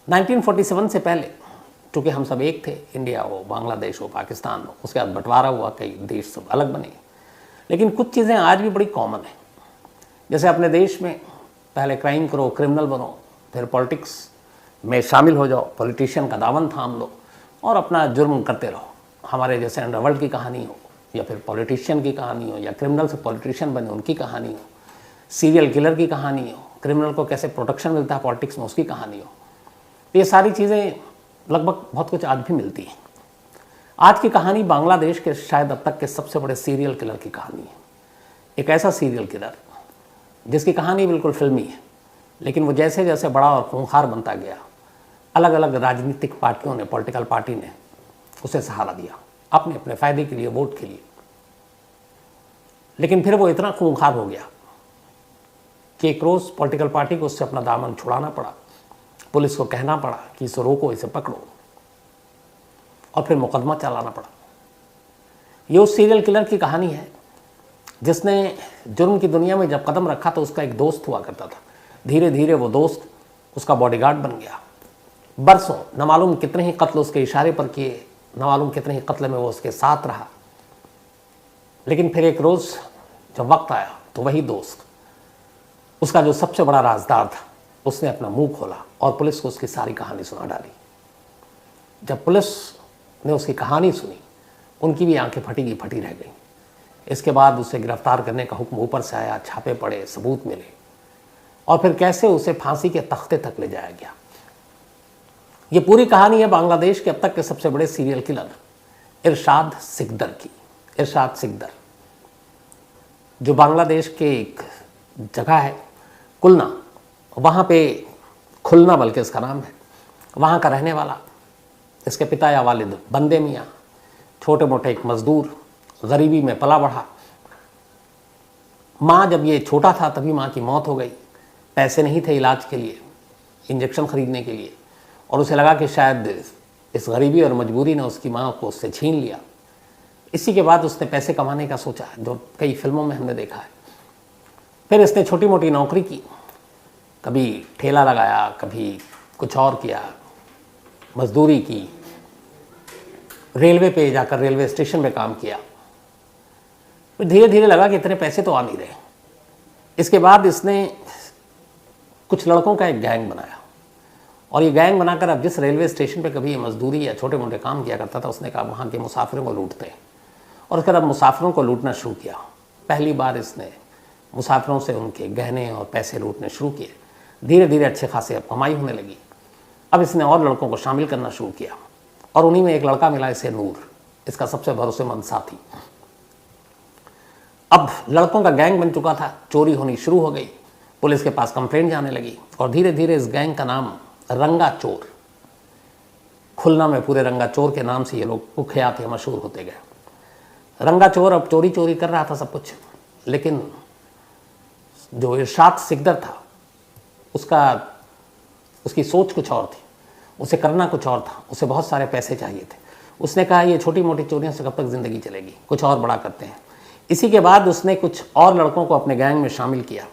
1947 से पहले चूँकि हम सब एक थे, इंडिया हो, बांग्लादेश हो, पाकिस्तान हो, उसके बाद बंटवारा हुआ, कई देश सब अलग बने, लेकिन कुछ चीज़ें आज भी बड़ी कॉमन हैं। जैसे अपने देश में पहले क्राइम करो, क्रिमिनल बनो, फिर पॉलिटिक्स में शामिल हो जाओ, पॉलिटिशियन का दामन थाम लो और अपना जुर्म करते रहो। हमारे जैसे अंडरवर्ल्ड की कहानी हो, या फिर पॉलिटिशियन की कहानी हो, या क्रिमिनल से पॉलिटिशियन बने उनकी कहानी हो, सीरियल किलर की कहानी हो, क्रिमिनल को कैसे प्रोटेक्शन मिलता है पॉलिटिक्स में उसकी कहानी हो, ये सारी चीज़ें लगभग बहुत कुछ आज भी मिलती हैं। आज की कहानी बांग्लादेश के शायद अब तक के सबसे बड़े सीरियल किलर की कहानी है। एक ऐसा सीरियल किलर जिसकी कहानी बिल्कुल फिल्मी है, लेकिन वो जैसे जैसे बड़ा और खूंखार बनता गया, अलग अलग राजनीतिक पार्टियों ने, पॉलिटिकल पार्टी ने उसे सहारा दिया अपने अपने फ़ायदे के लिए, वोट के लिए। लेकिन फिर वो इतना खूंखार हो गया कि एक रोज़ पॉलिटिकल पार्टी को उससे अपना दामन छुड़ाना पड़ा, पुलिस को कहना पड़ा कि इसे रोको, इसे पकड़ो, और फिर मुकदमा चलाना पड़ा। ये उस सीरियल किलर की कहानी है जिसने जुर्म की दुनिया में जब कदम रखा तो उसका एक दोस्त हुआ करता था। धीरे धीरे वो दोस्त उसका बॉडीगार्ड बन गया। बरसों न मालूम कितने ही कत्ल उसके इशारे पर किए, न मालूम कितने ही कत्ल में वो उसके साथ रहा। लेकिन फिर एक रोज़ जब वक्त आया तो वही दोस्त, उसका जो सबसे बड़ा राजदार था, उसने अपना मुंह खोला और पुलिस को उसकी सारी कहानी सुना डाली। जब पुलिस ने उसकी कहानी सुनी, उनकी भी आंखें फटी की फटी रह गई। इसके बाद उसे गिरफ्तार करने का हुक्म ऊपर से आया, छापे पड़े, सबूत मिले, और फिर कैसे उसे फांसी के तख्ते तक ले जाया गया। ये पूरी कहानी है बांग्लादेश के अब तक के सबसे बड़े सीरियल किलर इरशाद सिकदर की। इरशाद सिकदर जो बांग्लादेश के एक जगह है कुलना, वहाँ पे खुलना बल्कि इसका नाम है, वहाँ का रहने वाला, इसके पिता या वालिद बंदे मियाँ छोटे मोटे एक मजदूर, गरीबी में पला बढ़ा। माँ जब ये छोटा था तभी माँ की मौत हो गई। पैसे नहीं थे इलाज के लिए, इंजेक्शन खरीदने के लिए, और उसे लगा कि शायद इस गरीबी और मजबूरी ने उसकी माँ को उससे छीन लिया। इसी के बाद उसने पैसे कमाने का सोचा, जो कई फिल्मों में हमने देखा है। फिर इसने छोटी मोटी नौकरी की, कभी ठेला लगाया, कभी कुछ और किया, मजदूरी की, रेलवे पे जाकर रेलवे स्टेशन पे काम किया। फिर धीरे धीरे लगा कि इतने पैसे तो आ नहीं रहे। इसके बाद इसने कुछ लड़कों का एक गैंग बनाया, और ये गैंग बनाकर अब जिस रेलवे स्टेशन पे कभी ये मजदूरी या छोटे मोटे काम किया करता था, उसने कहा वहाँ के मुसाफिरों को लूटते हैं, और उसके बाद मुसाफिरों को लूटना शुरू किया। पहली बार इसने मुसाफिरों से उनके गहने और पैसे लूटने शुरू किए। धीरे धीरे अच्छे खासे अब कमाई होने लगी। अब इसने और लड़कों को शामिल करना शुरू किया, और उन्हीं में एक लड़का मिला इसे, नूर, इसका सबसे भरोसेमंद साथी। अब लड़कों का गैंग बन चुका था, चोरी होनी शुरू हो गई, पुलिस के पास कंप्लेंट जाने लगी, और धीरे धीरे इस गैंग का नाम रंगा चोर, खुलना में पूरे रंगा चोर के नाम से ये लोग कुख्यात या मशहूर होते गए। रंगा चोर अब चोरी चोरी कर रहा था सब कुछ, लेकिन जो इरशाद सिकदर था उसकी सोच कुछ और थी, उसे करना कुछ और था। उसे बहुत सारे पैसे चाहिए थे। उसने कहा ये छोटी मोटी चोरियों से कब तक ज़िंदगी चलेगी, कुछ और बड़ा करते हैं। इसी के बाद उसने कुछ और लड़कों को अपने गैंग में शामिल किया,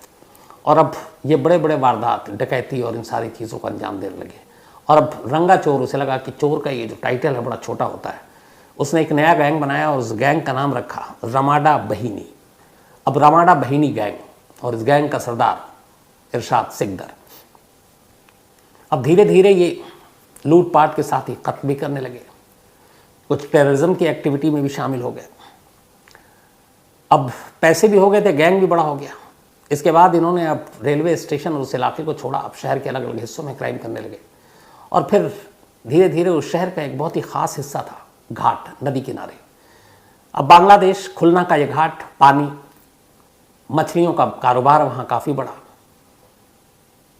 और अब ये बड़े बड़े वारदात, डकैती और इन सारी चीज़ों को अंजाम देने लगे। और अब रंगा चोर, उसे लगा कि चोर का ये जो टाइटल है बड़ा छोटा होता है। उसने एक नया गैंग बनाया और उस गैंग का नाम रखा रमाडा बहिनी। अब रमाडा बहिनी गैंग, और इस गैंग का सरदार इरशाद सिकदर। अब धीरे धीरे ये लूटपाट के साथ ही कत्ल भी करने लगे, कुछ टेररिज्म की एक्टिविटी में भी शामिल हो गए। अब पैसे भी हो गए थे, गैंग भी बड़ा हो गया। इसके बाद इन्होंने अब रेलवे स्टेशन और उस इलाके को छोड़ा, अब शहर के अलग अलग हिस्सों में क्राइम करने लगे। और फिर धीरे धीरे उस शहर का एक बहुत ही ख़ास हिस्सा था घाट, नदी किनारे। अब बांग्लादेश खुलना का ये घाट, पानी, मछलियों का कारोबार वहाँ काफ़ी बढ़ा।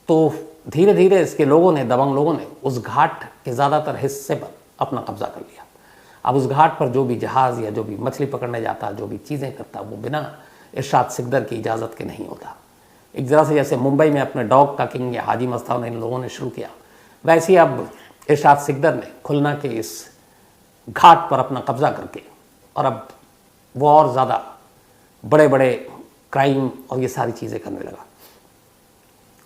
तो धीरे धीरे इसके लोगों ने, दबंग लोगों ने, उस घाट के ज़्यादातर हिस्से पर अपना कब्जा कर लिया। अब उस घाट पर जो भी जहाज़ या जो भी मछली पकड़ने जाता, जो भी चीज़ें करता, वो बिना इरशाद सिकदर की इजाज़त के नहीं होता। एक तरह से जैसे मुंबई में अपने डॉग का किंग या हाजी मस्तान इन लोगों ने शुरू किया, वैसे ही अब इरशाद सिकदर ने खुलना के इस घाट पर अपना कब्जा करके, और अब वो और ज़्यादा बड़े बड़े क्राइम और ये सारी चीज़ें करने लगा।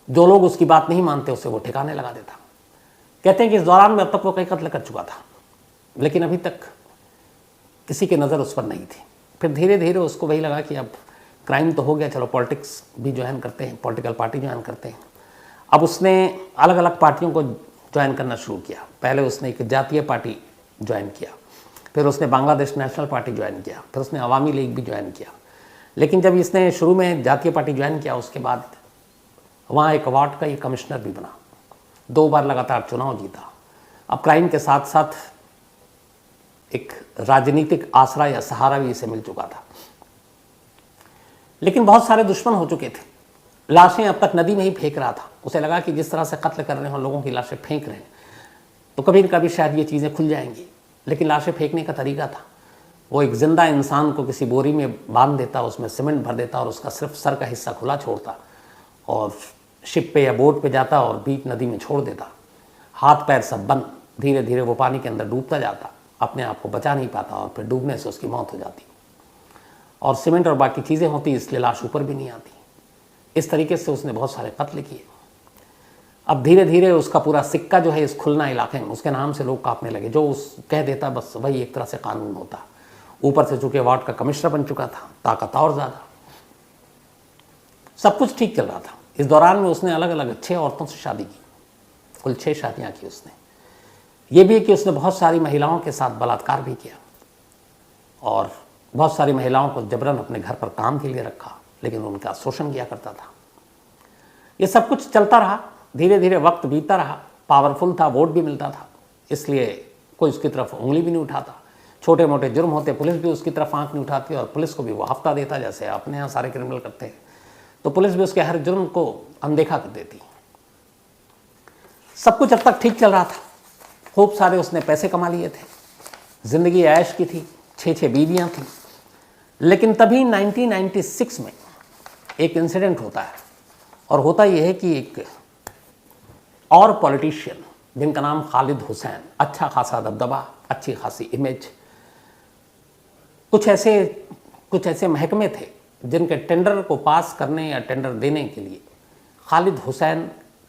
जो लोग उसकी बात नहीं मानते उसे वो ठिकाने लगा देता। कहते हैं कि इस दौरान में अब तक वो कई कत्ल कर चुका था, लेकिन अभी तक किसी की नज़र उस पर नहीं थी। फिर धीरे धीरे उसको वही लगा कि अब क्राइम तो हो गया, चलो पॉलिटिक्स भी ज्वाइन करते हैं, पॉलिटिकल पार्टी ज्वाइन करते हैं। अब उसने अलग अलग पार्टियों को ज्वाइन करना शुरू किया। पहले उसने एक जातीय पार्टी ज्वाइन किया, फिर उसने बांग्लादेश नेशनल पार्टी ज्वाइन किया, फिर उसने अवामी लीग भी ज्वाइन किया। लेकिन जब इसने शुरू में जातीय पार्टी ज्वाइन किया, उसके बाद वहाँ एक वार्ड का ये कमिश्नर भी बना, 2 बार लगातार चुनाव जीता। अब क्राइम के साथ साथ एक राजनीतिक आसरा या सहारा भी इसे मिल चुका था। लेकिन बहुत सारे दुश्मन हो चुके थे। लाशें अब तक नदी में ही फेंक रहा था। उसे लगा कि जिस तरह से कत्ल कर रहे हो, लोगों की लाशें फेंक रहे हैं, तो कभी न कभी शायद ये चीज़ें खुल जाएंगी। लेकिन लाशें फेंकने का तरीका था, वो एक जिंदा इंसान को किसी बोरी में बांध देता, उसमें सीमेंट भर देता और उसका सिर्फ सर का हिस्सा खुला छोड़ता और शिप पे या बोट पे जाता और बीच नदी में छोड़ देता। हाथ पैर सब बंद, धीरे धीरे वो पानी के अंदर डूबता जाता, अपने आप को बचा नहीं पाता और फिर डूबने से उसकी मौत हो जाती। और सीमेंट और बाकी चीज़ें होती, इसलिए लाश ऊपर भी नहीं आती। इस तरीके से उसने बहुत सारे कत्ल किए। अब धीरे धीरे उसका पूरा सिक्का जो है इस खुलना इलाके में, उसके नाम से लोग कांपने लगे। जो उस कह देता बस वही एक तरह से कानून होता। ऊपर से चूंकि वार्ड का कमिश्नर बन चुका था, ताकत और ज़्यादा। सब कुछ ठीक चल रहा था। इस दौरान में उसने अलग अलग 6 औरतों से शादी की, कुल 6 शादियाँ की उसने। ये भी कि उसने बहुत सारी महिलाओं के साथ बलात्कार भी किया और बहुत सारी महिलाओं को जबरन अपने घर पर काम के लिए रखा, लेकिन उनका शोषण किया करता था। ये सब कुछ चलता रहा। धीरे धीरे वक्त बीतता रहा। पावरफुल था, वोट भी मिलता था, इसलिए कोई उसकी तरफ उंगली भी नहीं उठाता। छोटे मोटे जुर्म होते, पुलिस भी उसकी तरफ आंख नहीं उठाती और पुलिस को भी वो हफ्ता देता, जैसे अपने यहाँ सारे क्रिमिनल करते हैं, तो पुलिस भी उसके हर जुर्म को अनदेखा कर देती। सब कुछ अब तक ठीक चल रहा था। खूब सारे उसने पैसे कमा लिए थे, ज़िंदगी ऐश की थी, 6 बीवियाँ थीं। लेकिन तभी 1996 में एक इंसिडेंट होता है, और होता यह है कि एक और पॉलिटिशियन जिनका नाम खालिद हुसैन, अच्छा खासा दबदबा, अच्छी खासी इमेज, कुछ ऐसे महकमे थे जिनके टेंडर को पास करने या टेंडर देने के लिए खालिद हुसैन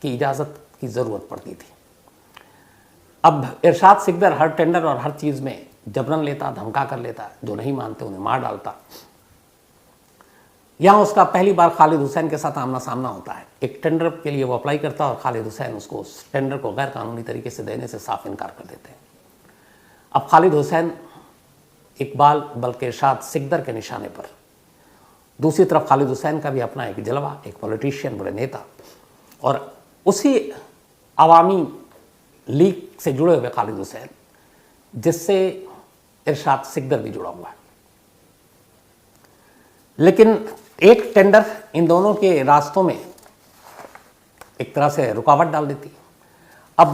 की इजाज़त की ज़रूरत पड़ती थी। अब इरशाद सिकदर हर टेंडर और हर चीज़ में जबरन लेता, धमका कर लेता, जो नहीं मानते उन्हें मार डालता। यहाँ उसका पहली बार खालिद हुसैन के साथ आमना सामना होता है। एक टेंडर के लिए वो अप्लाई करता और खालिद हुसैन उसको उस टेंडर को गैर कानूनी तरीके से देने से साफ इनकार कर देते हैं। अब खालिद हुसैन इकबाल बल्कि इरशाद सिकदर के निशाने पर, दूसरी तरफ खालिद हुसैन का भी अपना एक जलवा, एक पॉलिटिशियन, बड़े नेता, और उसी अवामी लीग से जुड़े हुए खालिद हुसैन जिससे इरशाद सिकदर भी जुड़ा हुआ है। लेकिन एक टेंडर इन दोनों के रास्तों में एक तरह से रुकावट डाल देती। अब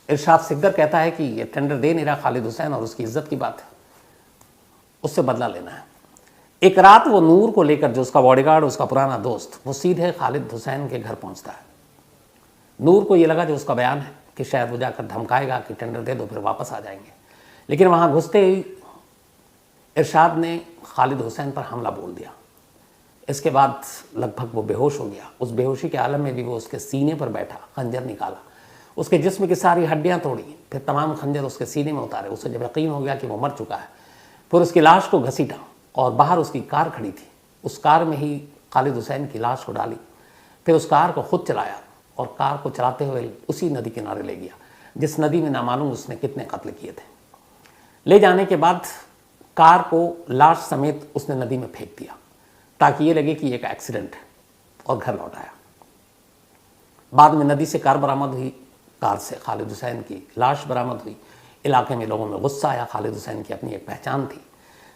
इरशाद सिकदर कहता है कि ये टेंडर दे नहीं रहा खालिद हुसैन और उसकी इज्जत की बात है, उससे बदला लेना है। एक रात वो नूर को लेकर, जो उसका बॉडीगार्ड, उसका पुराना दोस्त, वो सीधे खालिद हुसैन के घर पहुंचता है। नूर को ये लगा जो उसका बयान है कि शायद वो जाकर धमकाएगा कि टेंडर दे दो फिर वापस आ जाएंगे, लेकिन वहाँ घुसते ही इरशाद ने खालिद हुसैन पर हमला बोल दिया। इसके बाद लगभग वो बेहोश हो गया। उस बेहोशी के आलम में भी वो उसके सीने पर बैठा, खंजर निकाला, उसके जिस्म की सारी हड्डियां तोड़ी, फिर तमाम खंजर उसके सीने में उतारे। उसे जब यकीन हो गया कि वो मर चुका है, फिर उसकी लाश को घसीटा और बाहर उसकी कार खड़ी थी, उस कार में ही खालिद हुसैन की लाश को डाली। फिर उस कार को खुद चलाया और कार को चलाते हुए उसी नदी किनारे ले गया जिस नदी में नामालूम उसने कितने कत्ल किए थे। ले जाने के बाद कार को लाश समेत उसने नदी में फेंक दिया ताकि ये लगे कि एक एक्सीडेंट है, और घर लौट आया। बाद में नदी से कार बरामद हुई, कार से खालिद हुसैन की लाश बरामद हुई। इलाके में लोगों में गुस्सा आया, खालिद हुसैन की अपनी एक पहचान थी।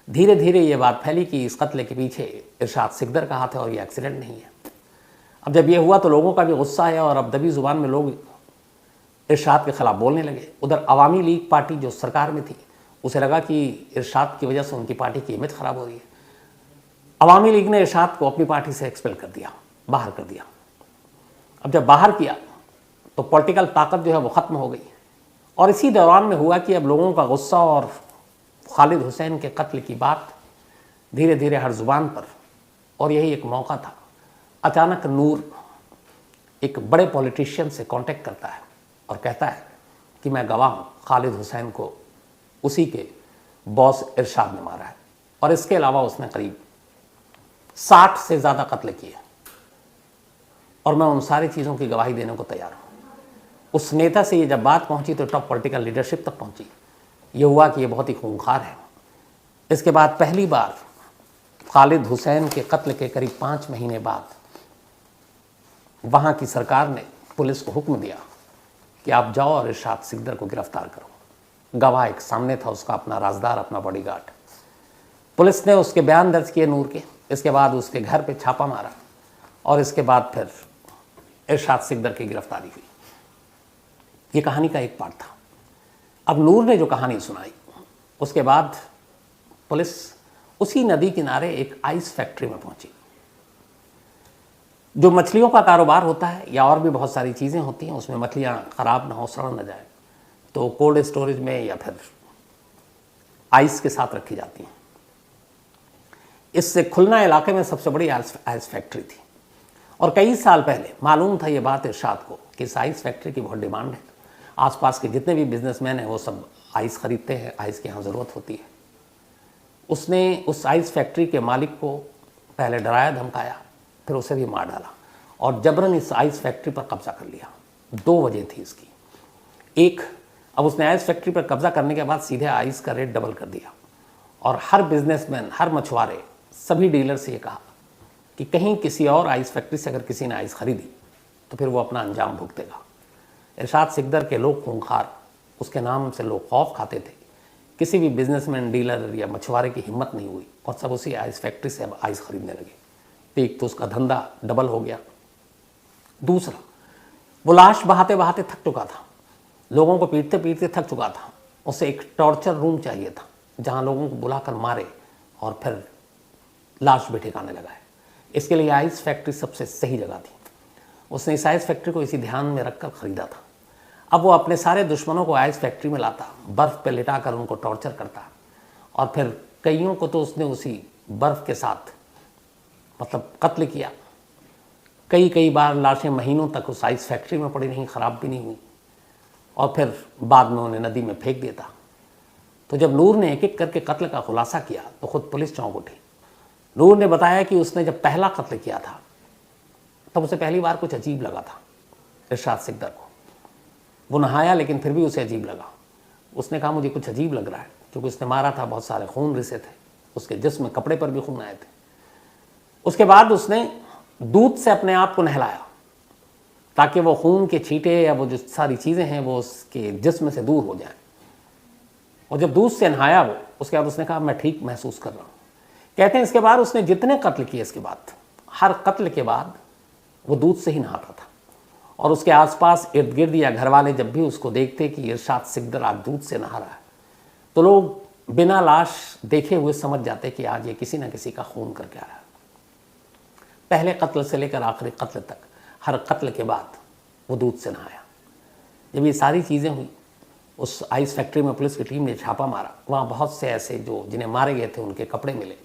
धीरे धीरे ये बात फैली कि इस कत्ले के पीछे इरशाद सिकदर का हाथ है और ये एक्सीडेंट नहीं है। अब जब ये हुआ तो लोगों का भी गुस्सा आया और अब दबी जुबान में लोग इरशाद के खिलाफ बोलने लगे। उधर अवामी लीग पार्टी जो सरकार में थी, उसे लगा कि इरशाद की वजह से उनकी पार्टी की इमेज खराब हो रही है। अवामी लीग ने इरशाद को अपनी पार्टी से एक्सपेल कर दिया, बाहर कर दिया। अब जब बाहर किया तो पॉलिटिकल ताकत जो है वो ख़त्म हो गई, और इसी दौरान में हुआ कि अब लोगों का गुस्सा और खालिद हुसैन के कत्ल की बात धीरे धीरे हर जुबान पर, और यही एक मौका था। अचानक नूर एक बड़े पॉलिटिशियन से कांटेक्ट करता है और कहता है कि मैं गवाह हूँ, खालिद हुसैन को उसी के बॉस इरशाद ने मारा है, और इसके अलावा उसने करीब 60 से ज़्यादा कत्ल किए, और मैं उन सारी चीज़ों की गवाही देने को तैयार हूँ। उस नेता से ये जब बात पहुँची तो टॉप पॉलिटिकल लीडरशिप तक पहुँची। ये हुआ कि ये बहुत ही खूंखार है। इसके बाद पहली बार खालिद हुसैन के कत्ल के करीब 5 महीने बाद वहाँ की सरकार ने पुलिस को हुक्म दिया कि आप जाओ और इरशाद सिकदर को गिरफ्तार करो। गवाह एक सामने था, उसका अपना राजदार, अपना बॉडीगार्ड। पुलिस ने उसके बयान दर्ज किए नूर के। इसके बाद उसके घर पे छापा मारा, और इसके बाद फिर इरशाद सिकदर की गिरफ्तारी हुई। ये कहानी का एक पार्ट था। अब नूर ने जो कहानी सुनाई, उसके बाद पुलिस उसी नदी किनारे एक आइस फैक्ट्री में पहुंची। जो मछलियों का कारोबार होता है या और भी बहुत सारी चीज़ें होती हैं, उसमें मछलियाँ ख़राब ना हो, सड़ ना जाए, तो कोल्ड स्टोरेज में या फिर आइस के साथ रखी जाती हैं। इससे खुलना इलाके में सबसे बड़ी आइस फैक्ट्री थी, और कई साल पहले मालूम था ये बात इरशाद को कि इस आइस फैक्ट्री की बहुत डिमांड है। आसपास के जितने भी बिजनेसमैन हैं वो सब आइस ख़रीदते हैं, आइस की यहाँ ज़रूरत होती है। उसने उस आइस फैक्ट्री के मालिक को पहले डराया धमकाया, फिर उसे भी मार डाला, और जबरन इस आइस फैक्ट्री पर कब्जा कर लिया। 2 वजह थी इसकी। एक, अब उसने आइस फैक्ट्री पर कब्जा करने के बाद सीधे आइस का रेट डबल कर दिया, और हर बिजनेसमैन, हर मछुआरे, सभी डीलर से ये कहा कि कहीं किसी और आइस फैक्ट्री से अगर किसी ने आइस खरीदी तो फिर वो अपना अंजाम भुगतेगा। इरशाद सिकदर के लोग खूंखार, उसके नाम से लोग खौफ खाते थे। किसी भी बिजनेसमैन, डीलर या मछुआरे की हिम्मत नहीं हुई, और सब उसी आइस फैक्ट्री से अब आइस खरीदने लगे। तो एक तो उसका धंधा डबल हो गया। दूसरा, वो लाश बहाते बहाते थक चुका था, लोगों को पीटते पीटते थक चुका था। उसे एक टॉर्चर रूम चाहिए था जहाँ लोगों को बुलाकर मारे और फिर लाश भी ठिकाने लगाए। इसके लिए आइस फैक्ट्री सबसे सही जगह थी। उसने इस आइस फैक्ट्री को इसी ध्यान में रखकर ख़रीदा था। अब वो अपने सारे दुश्मनों को आइस फैक्ट्री में लाता, बर्फ़ पे लिटाकर उनको टॉर्चर करता, और फिर कईयों को तो उसने उसी बर्फ़ के साथ मतलब कत्ल किया। कई बार लाशें महीनों तक उस आइस फैक्ट्री में पड़ी रहीं, ख़राब भी नहीं हुई, और फिर बाद में उन्हें नदी में फेंक देता। तो जब नूर ने एक एक करके कत्ल का खुलासा किया तो खुद पुलिस चौंक उठी। नूर ने बताया कि उसने जब पहला कत्ल किया था तब उसे पहली बार कुछ अजीब लगा था इरशाद सिकदर को। वो नहाया लेकिन फिर भी उसे अजीब लगा। उसने कहा मुझे कुछ अजीब लग रहा है, क्योंकि उसने मारा था, बहुत सारे खून रिसे थे, उसके जिस्म में कपड़े पर भी खून आए थे। उसके बाद उसने दूध से अपने आप को नहलाया ताकि वो खून के छींटे या वो जो सारी चीज़ें हैं वो उसके जिस्म से दूर हो जाएं। और जब दूध से नहाया वो, उसके बाद उसने कहा मैं ठीक महसूस कर रहा हूँ। कहते हैं इसके बाद उसने जितने कत्ल किए, इसके बाद हर कत्ल के बाद वो दूध से ही नहाता था, और उसके आसपास इर्द गिर्द या घर वाले जब भी उसको देखते कि इरशाद सिकदर आज दूध से नहा रहा है, तो लोग बिना लाश देखे हुए समझ जाते कि आज ये किसी न किसी का खून करके आया। पहले कत्ल से लेकर आखिरी कत्ल तक हर कत्ल के बाद वो दूध से नहाया। जब ये सारी चीज़ें हुई, उस आइस फैक्ट्री में पुलिस की टीम ने छापा मारा। वहाँ बहुत से ऐसे जो जिन्हें मारे गए थे उनके कपड़े मिले।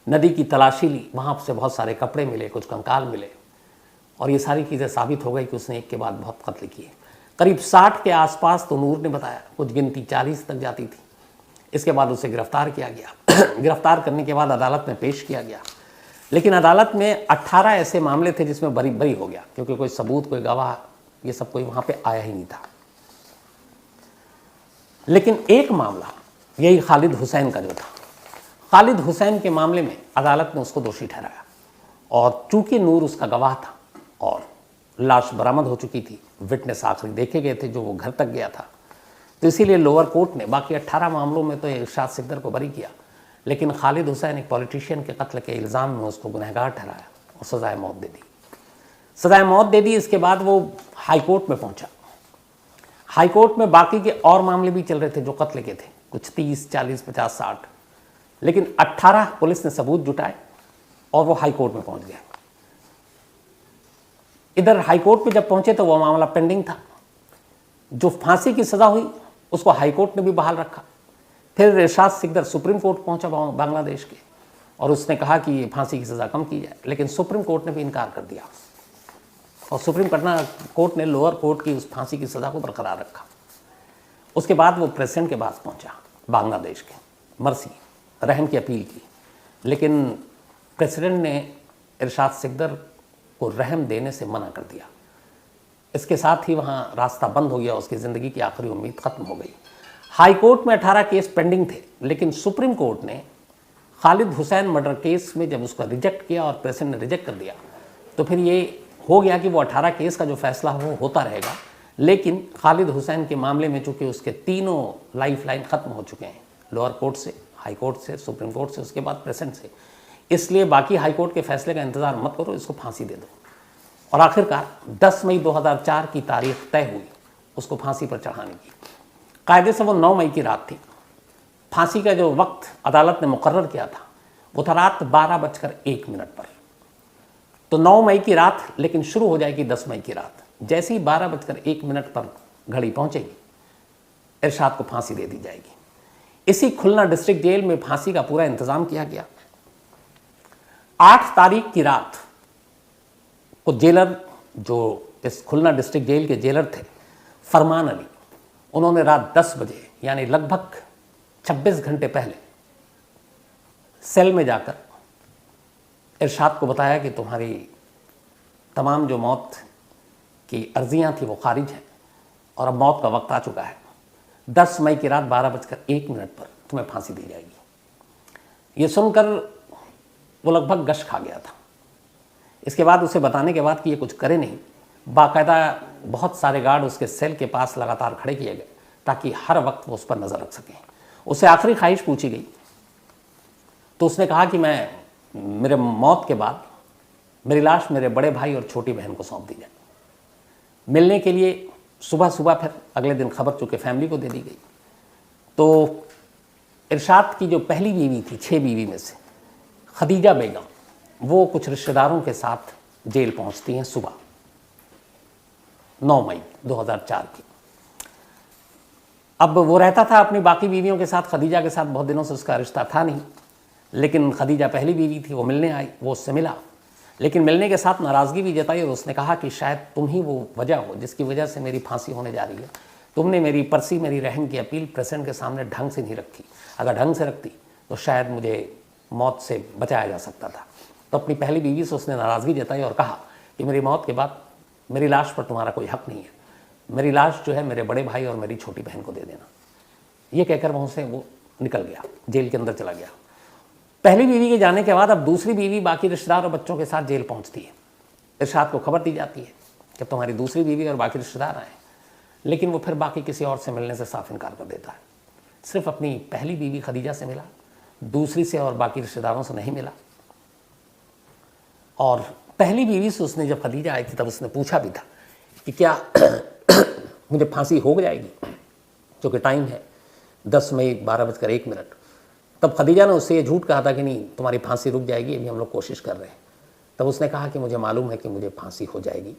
नदी की तलाशी ली, वहाँ से बहुत सारे कपड़े मिले, कुछ कंकाल मिले, और ये सारी चीज़ें साबित हो गई कि उसने एक के बाद बहुत कत्ल किए। करीब 60 के आसपास तो नूर ने बताया, कुछ गिनती 40 तक जाती थी। इसके बाद उसे गिरफ्तार किया गया। गिरफ्तार करने के बाद अदालत में पेश किया गया, लेकिन अदालत में 18 ऐसे मामले थे जिसमें बरी हो गया, क्योंकि कोई सबूत, कोई गवाह, ये सब कोई वहाँ पे आया ही नहीं था। लेकिन एक मामला, यही खालिद हुसैन का जो था, खालिद हुसैन के मामले में अदालत ने उसको दोषी ठहराया, और चूंकि नूर उसका गवाह था और लाश बरामद हो चुकी थी, विटनेस आखिरी देखे गए थे जो वो घर तक गया था, तो इसीलिए लोअर कोर्ट ने बाकी 18 मामलों में तो इरशाद सिकदर को बरी किया, लेकिन खालिद हुसैन एक पॉलिटिशियन के कत्ल के इल्ज़ाम में उसको गुनहगार ठहराया और सज़ाए मौत दे दी। सज़ाए मौत दे दी। इसके बाद वो हाई कोर्ट में पहुंचा। हाई कोर्ट में बाकी के और मामले भी चल रहे थे जो कत्ल के थे, कुछ 30, 40, 50, 60, लेकिन 18 पुलिस ने सबूत जुटाए और वो हाई कोर्ट में पहुंच गए। इधर हाई कोर्ट पे जब पहुंचे तो वो मामला पेंडिंग था। जो फांसी की सज़ा हुई उसको हाई कोर्ट ने भी बहाल रखा। फिर इरशाद सिकदर सुप्रीम कोर्ट पहुंचा बांग्लादेश के, और उसने कहा कि ये फांसी की सज़ा कम की जाए, लेकिन सुप्रीम कोर्ट ने भी इनकार कर दिया, और सुप्रीम कोर्ट ने लोअर कोर्ट की उस फांसी की सज़ा को बरकरार रखा। उसके बाद वो प्रेसिडेंट के पास पहुंचा बांग्लादेश के, मर्सी, रहम की अपील की, लेकिन प्रेसिडेंट ने इरशाद सिकदर को रहम देने से मना कर दिया। इसके साथ ही वहाँ रास्ता बंद हो गया, उसकी ज़िंदगी की आखिरी उम्मीद ख़त्म हो गई। हाई कोर्ट में 18 केस पेंडिंग थे, लेकिन सुप्रीम कोर्ट ने खालिद हुसैन मर्डर केस में जब उसका रिजेक्ट किया और प्रेसिडेंट ने रिजेक्ट कर दिया, तो फिर ये हो गया कि वो 18 केस का जो फैसला हो होता रहेगा। लेकिन खालिद हुसैन के मामले में चूँकि उसके तीनों लाइफ लाइन ख़त्म हो चुके हैं, लोअर कोर्ट से, हाई कोर्ट से, सुप्रीम कोर्ट से, उसके बाद प्रेसिडेंट से, इसलिए बाकी हाई कोर्ट के फैसले का इंतज़ार मत करो, इसको फांसी दे दो। और आखिरकार 10 मई 2004 की तारीख तय हुई उसको फांसी पर चढ़ाने की। कायदे से वो 9 मई की रात थी। फांसी का जो वक्त अदालत ने मुकर्रर किया था वो था रात 12:01 पर। तो 9 मई की रात, लेकिन शुरू हो जाएगी 10 मई की रात। जैसे ही 12:01 पर घड़ी पहुंचेगी, इरशाद को फांसी दे दी जाएगी। इसी खुलना डिस्ट्रिक्ट जेल में फांसी का पूरा इंतजाम किया गया। 8 तारीख की रात को जेलर, जो इस खुलना डिस्ट्रिक्ट जेल के जेलर थे, फरमान अली, उन्होंने रात 10 बजे यानी लगभग 26 घंटे पहले सेल में जाकर इरशाद को बताया कि तुम्हारी तमाम जो मौत की अर्जियां थी वो खारिज हैं और अब मौत का वक्त आ चुका है। 10 मई की रात 12:01 पर तुम्हें फांसी दी जाएगी। ये सुनकर वो लगभग गश खा गया था। इसके बाद उसे बताने के बाद कि ये कुछ करे नहीं, बाकायदा बहुत सारे गार्ड उसके सेल के पास लगातार खड़े किए गए ताकि हर वक्त वो उस पर नज़र रख सकें। उसे आखिरी ख्वाहिश पूछी गई तो उसने कहा कि मेरे मौत के बाद मेरी लाश मेरे बड़े भाई और छोटी बहन को सौंप दी जाए। मिलने के लिए सुबह फिर अगले दिन खबर चूँकि फैमिली को दे दी गई। तो इरशाद की जो पहली बीवी थी, 6 बीवी में से खदीजा बेगम, वो कुछ रिश्तेदारों के साथ जेल पहुंचती हैं सुबह 9 मई 2004 की। अब वो रहता था अपनी बाकी बीवियों के साथ, खदीजा के साथ बहुत दिनों से उसका रिश्ता था नहीं, लेकिन खदीजा पहली बीवी थी, वो मिलने आई, वो उससे मिला, लेकिन मिलने के साथ नाराज़गी भी जताई और उसने कहा कि शायद तुम ही वो वजह हो जिसकी वजह से मेरी फांसी होने जा रही है। तुमने मेरी पर्सी, मेरी रहम की अपील प्रेसिडेंट के सामने ढंग से नहीं रखी। अगर ढंग से रखती तो शायद मुझे मौत से बचाया जा सकता था। तो अपनी पहली बीवी से उसने नाराज़गी जताई और कहा कि मेरी मौत के बाद मेरी लाश पर तुम्हारा कोई हक नहीं है, मेरी लाश जो है मेरे बड़े भाई और मेरी छोटी बहन को दे देना। ये कहकर वहाँ से वो निकल गया, जेल के अंदर चला गया। पहली बीवी के जाने के बाद अब दूसरी बीवी बाकी रिश्तेदार और बच्चों के साथ जेल पहुँचती है। इरशाद को खबर दी जाती है कि तुम्हारी दूसरी बीवी और बाकी रिश्तेदार आए, लेकिन वो फिर बाकी किसी और से मिलने से साफ इनकार कर देता है। सिर्फ अपनी पहली बीवी खदीजा से मिला, दूसरी से और बाकी रिश्तेदारों से नहीं मिला। और पहली बीवी से उसने जब खदीजा आई थी तब उसने पूछा भी था कि क्या मुझे फांसी हो जाएगी, जो कि टाइम है 10 मई 12:01। तब खदीजा ने उससे ये झूठ कहा था कि नहीं, तुम्हारी फांसी रुक जाएगी, अभी हम लोग कोशिश कर रहे हैं। तब उसने कहा कि मुझे मालूम है कि मुझे फांसी हो जाएगी।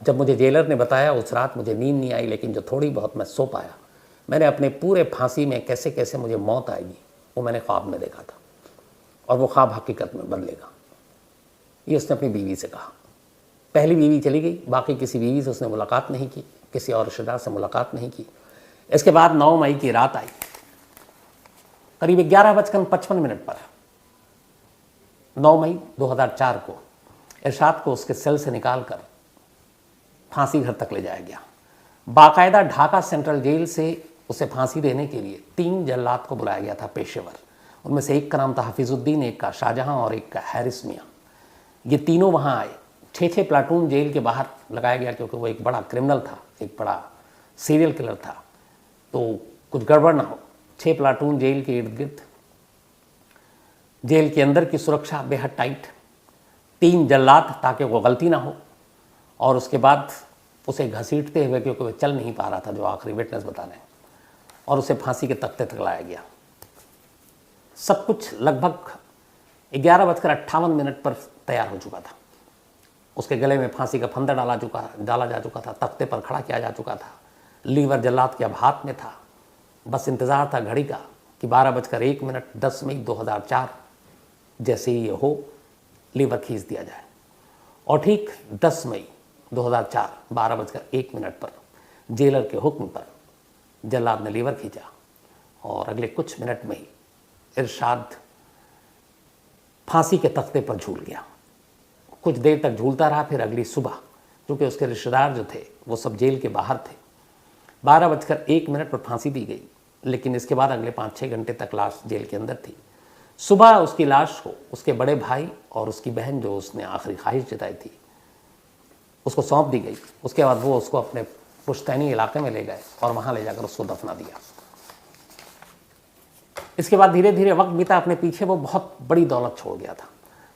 जब मुझे जेलर ने बताया उस रात मुझे नींद नहीं आई, लेकिन जो थोड़ी बहुत मैं सो पाया, मैंने अपने पूरे फांसी में कैसे कैसे मुझे मौत आएगी वो मैंने ख्वाब में देखा था और वो ख्वाब हकीकत में बदलेगा। ये उसने अपनी बीवी से कहा। पहली बीवी चली गई, बाकी किसी बीवी से उसने मुलाकात नहीं की, किसी और रिश्तेदार से मुलाकात नहीं की। इसके बाद 9 मई की रात आई, करीब 11:55 पर 9 मई 2004 को इरशाद को उसके सेल से निकालकर फांसी घर तक ले जाया गया। बाकायदा ढाका सेंट्रल जेल से उसे फांसी देने के लिए 3 जल्लाद को बुलाया गया था, पेशेवर। उनमें से एक का नाम था हफीजुद्दीन, एक का शाहजहां और एक का हैरिस मियाँ। ये तीनों वहाँ आए। 6 प्लाटून जेल के बाहर लगाया गया क्योंकि वो एक बड़ा क्रिमिनल था, एक बड़ा सीरियल किलर था, तो कुछ गड़बड़ ना हो। 6 प्लाटून जेल के इर्द गिर्द, जेल के अंदर की सुरक्षा बेहद टाइट, 3 जल्लाद ताकि वो गलती ना हो, और उसके बाद उसे घसीटते हुए, क्योंकि वो चल नहीं पा रहा था, जो आखिरी विटनेस बता रहे हैं, और उसे फांसी के तख्ते तक लाया गया। सब कुछ लगभग 11:58 पर तैयार हो चुका था। उसके गले में फांसी का फंदा डाला जा चुका था, तख्ते पर खड़ा किया जा चुका था, लीवर जल्लाद के अब हाथ में था। बस इंतज़ार था घड़ी का कि 12:01 10 मई 2004 जैसे ही ये हो, लीवर खींच दिया जाए। और ठीक 10 मई 2004 12:01 पर जेलर के हुक्म पर जल्लाद ने लीवर खींचा और अगले कुछ मिनट में ही इरशाद फांसी के तख्ते पर झूल गया। कुछ देर तक झूलता रहा, फिर अगली सुबह, क्योंकि उसके रिश्तेदार जो थे वो सब जेल के बाहर थे, 12:01 पर फांसी दी गई। लेकिन इसके बाद अगले 5-6 घंटे तक लाश जेल के अंदर थी। सुबह उसकी लाश को उसके बड़े भाई और उसकी बहन, जो उसने आखिरी ख्वाहिश जताई थी, उसको सौंप दी गई। उसके बाद वो उसको अपने पुश्तैनी इलाके में ले गए और वहाँ ले जाकर उसको दफना दिया। इसके बाद धीरे धीरे वक्त बीता, अपने पीछे वो बहुत बड़ी दौलत छोड़ गया था।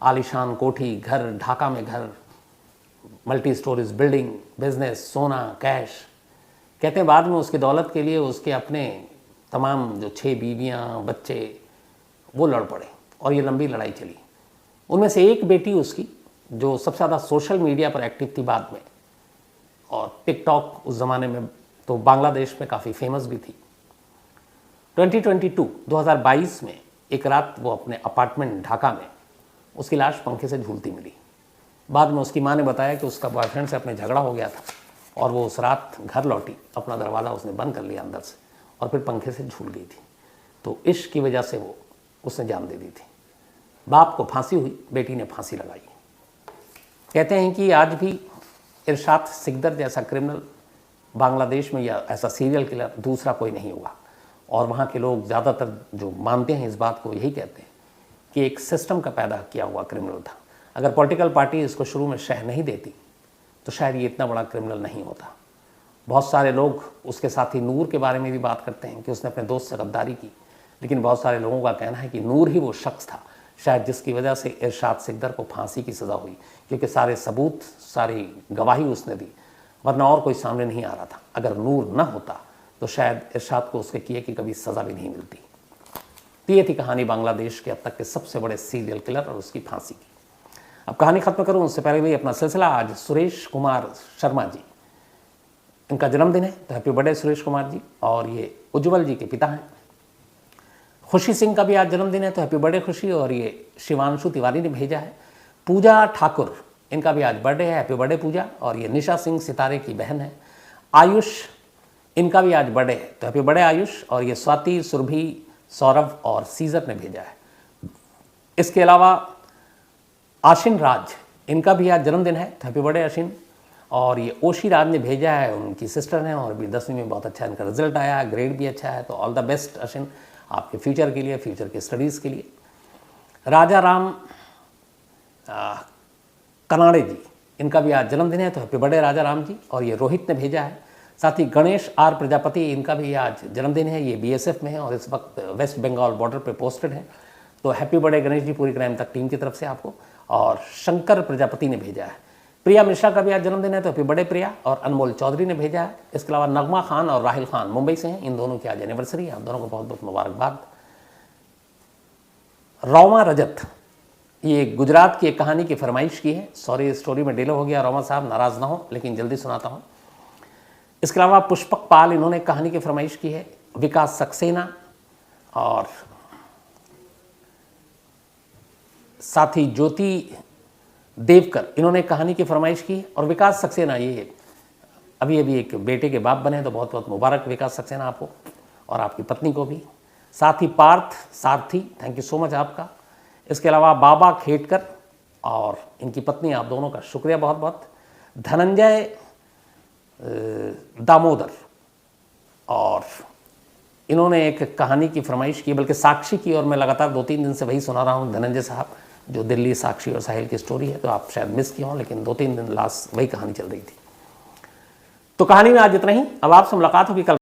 आलीशान कोठी, घर, ढाका में घर, मल्टी स्टोरीज बिल्डिंग, बिजनेस, सोना, कैश। कहते हैं बाद में उसकी दौलत के लिए उसके अपने तमाम जो 6 बीवियाँ, बच्चे, वो लड़ पड़े और ये लंबी लड़ाई चली। उनमें से एक बेटी उसकी, जो सबसे ज़्यादा सोशल मीडिया पर एक्टिव थी बाद में, और टिकटॉक उस ज़माने में तो बांग्लादेश में काफ़ी फेमस भी थी। 2022 में एक रात वो अपने अपार्टमेंट ढाका में उसकी लाश पंखे से झूलती मिली। बाद में उसकी माँ ने बताया कि उसका बॉयफ्रेंड से अपने झगड़ा हो गया था और वो उस रात घर लौटी, अपना दरवाज़ा उसने बंद कर लिया अंदर से और फिर पंखे से झूल गई थी। तो इश्क की वजह से उसने जान दे दी थी। बाप को फांसी हुई, बेटी ने फांसी लगाई। कहते हैं कि आज भी इरशाद सिकदर जैसा क्रिमिनल बांग्लादेश में या ऐसा सीरियल किलर दूसरा कोई नहीं हुआ। और वहाँ के लोग ज़्यादातर जो मानते हैं इस बात को, यही कहते हैं कि एक सिस्टम का पैदा किया हुआ क्रिमिनल था। अगर पॉलिटिकल पार्टी इसको शुरू में शह नहीं देती तो शायद ये इतना बड़ा क्रिमिनल नहीं होता। बहुत सारे लोग उसके साथी नूर के बारे में भी बात करते हैं कि उसने अपने दोस्त से गद्दारी की, लेकिन बहुत सारे लोगों का कहना है कि नूर ही वो शख्स था शायद जिसकी वजह से इरशाद सिकदर को फांसी की सज़ा हुई, क्योंकि सारे सबूत, सारी गवाही उसने दी, वरना और कोई सामने नहीं आ रहा था। अगर नूर न होता तो शायद इरशाद को उसके किए की कभी सज़ा भी नहीं मिलती। तो ये थी कहानी बांग्लादेश के अब तक के सबसे बड़े सीरियल किलर और उसकी फांसी की। अब कहानी ख़त्म करूँ उससे पहले भी अपना सिलसिला, आज सुरेश कुमार शर्मा जी, इनका जन्मदिन है, तो हैप्पी बर्थडे सुरेश कुमार जी। और ये उज्ज्वल जी के पिता हैं। खुशी सिंह का भी आज जन्मदिन है, तो हैप्पी बर्थडे खुशी। और ये शिवांशु तिवारी ने भेजा है। पूजा ठाकुर, इनका भी आज बर्थडे है, हैप्पी बर्थडे पूजा। और ये निशा सिंह सितारे की बहन है। आयुष, इनका भी आज बर्थडे है, तो हैप्पी बर्थडे आयुष। और ये स्वाति, सुरभि, सौरभ और सीजर ने भेजा है। इसके अलावा आशिन राज, इनका भी आज जन्मदिन है, तो हैप्पी बर्थडे आशिन। और ये ओशी राज ने भेजा है, उनकी सिस्टर हैं और भी 10वीं में बहुत अच्छा इनका रिजल्ट आया है, ग्रेड भी अच्छा है। तो ऑल द बेस्ट आशिन, आपके फ्यूचर के लिए, फ्यूचर के स्टडीज़ के लिए। राजा राम कनाड़े जी, इनका भी आज जन्मदिन है, तो हैप्पी बर्थडे राजा राम जी। और ये रोहित ने भेजा है। साथ ही गणेश आर प्रजापति, इनका भी आज जन्मदिन है। ये बीएसएफ में है और इस वक्त वेस्ट बंगाल बॉर्डर पे पोस्टेड है, तो हैप्पी बर्थडे गणेश जी पूरी क्राइम तक टीम की तरफ से आपको। और शंकर प्रजापति ने भेजा है। प्रिया मिश्रा का भी आज जन्मदिन है, तो हैप्पी बर्थडे प्रिया। और अनमोल चौधरी ने भेजा है। इसके अलावा नगमा खान और राहिल खान मुंबई से हैं, इन दोनों की आज एनिवर्सरी है, आप दोनों को बहुत बहुत मुबारकबाद। रोमा रजत, ये गुजरात की एक कहानी की फरमाइश की है। सॉरी, स्टोरी में डिले हो गया, रोमा साहब नाराज़ ना हो, लेकिन जल्दी सुनाता हूँ। इसके अलावा पुष्पक पाल, इन्होंने कहानी की फरमाइश की है। विकास सक्सेना और साथी ज्योति देवकर, इन्होंने कहानी की फरमाइश की। और विकास सक्सेना ये अभी एक बेटे के बाप बने, तो बहुत बहुत मुबारक विकास सक्सेना आपको और आपकी पत्नी को भी। साथ ही पार्थ सारथी, थैंक यू सो मच आपका। इसके अलावा बाबा खेटकर और इनकी पत्नी, आप दोनों का शुक्रिया बहुत बहुत। धनंजय दामोदर, और इन्होंने एक कहानी की फरमाइश की, बल्कि साक्षी की, और मैं लगातार 2-3 दिन से वही सुना रहा हूँ धनंजय साहब, जो दिल्ली साक्षी और साहिल की स्टोरी है, तो आप शायद मिस किए हों, लेकिन 2-3 दिन लास्ट वही कहानी चल रही थी। तो कहानी में आज इतना ही। अब आपसे मुलाकात होगी कल।